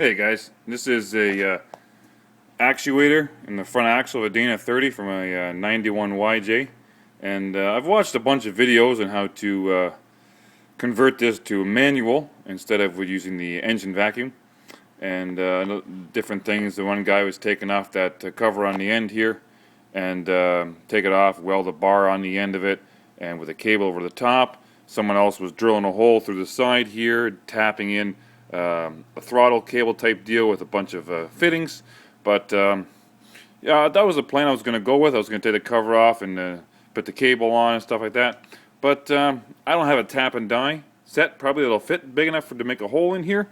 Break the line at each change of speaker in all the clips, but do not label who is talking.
Hey guys, this is a actuator in the front axle of a Dana 30 from a 91 YJ, and I've watched a bunch of videos on how to convert this to manual instead of using the engine vacuum, and different things. The one guy was taking off that cover on the end here and take it off, weld a bar on the end of it, and with a cable over the top. Someone else was drilling a hole through the side here, tapping in a throttle cable type deal with a bunch of fittings. But yeah, that was the plan I was going to go with. I was going to take the cover off and put the cable on and stuff like that. But I don't have a tap and die set. Probably it'll fit big enough to make a hole in here.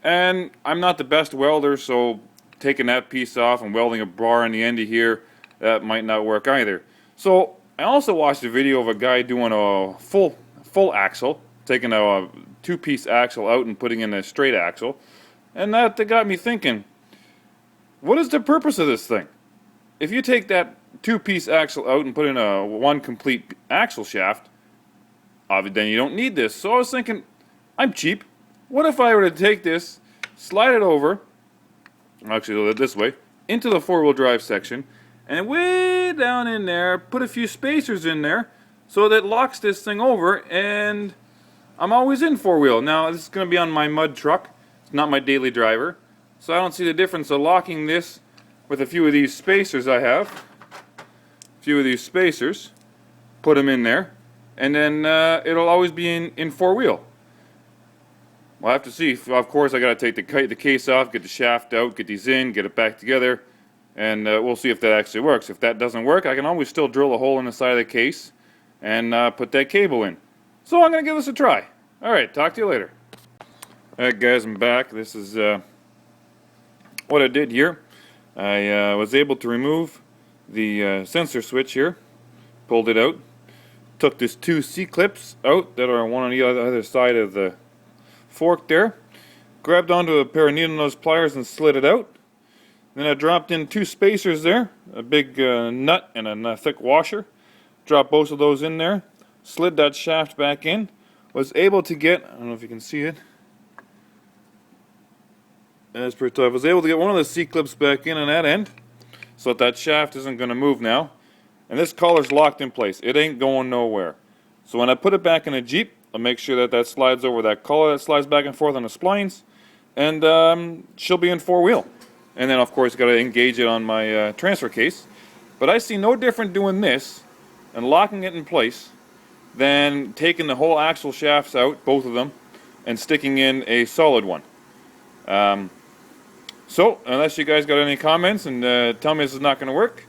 And I'm not the best welder, so taking that piece off and welding a bar on the end of here, that might not work either. So I also watched a video of a guy doing a full axle, taking a two-piece axle out and putting in a straight axle, and that got me thinking, what is the purpose of this thing? If you take that two-piece axle out and put in a one complete axle shaft, then you don't need this. So I was thinking, I'm cheap. What if I were to take this, slide it over, actually this way, into the four-wheel drive section, and way down in there, put a few spacers in there so that locks this thing over, and I'm always in four-wheel. Now, this is going to be on my mud truck. It's not my daily driver. So I don't see the difference of locking this with a few of these spacers I have. A few of these spacers. Put them in there. And then it'll always be in four-wheel. We'll have to see. Of course, I got to take the case off, get the shaft out, get these in, get it back together. And we'll see if that actually works. If that doesn't work, I can always still drill a hole in the side of the case and put that cable in. So I'm going to give this a try. Alright, talk to you later. Alright guys, I'm back. This is what I did here. I was able to remove the sensor switch here. Pulled it out. Took these two C-clips out that are one on the other side of the fork there. Grabbed onto a pair of needle nose pliers and slid it out. Then I dropped in two spacers there. A big nut and a thick washer. Dropped both of those in there. Slid that shaft back in. Was able to get, I don't know if you can see it. That's pretty tough. Was able to get one of the C-clips back in on that end, so that shaft isn't going to move now. And this collar's locked in place. It ain't going nowhere. So when I put it back in a Jeep, I'll make sure that slides over that collar, that slides back and forth on the splines, and she'll be in four-wheel. And then of course got to engage it on my transfer case. But I see no different doing this and locking it in place than taking the whole axle shafts out, both of them, and sticking in a solid one. So, unless you guys got any comments and tell me this is not going to work,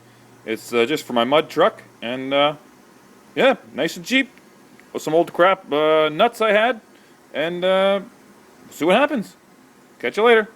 it's just for my mud truck, and yeah, nice and cheap, with some old crap nuts I had, and see what happens. Catch you later.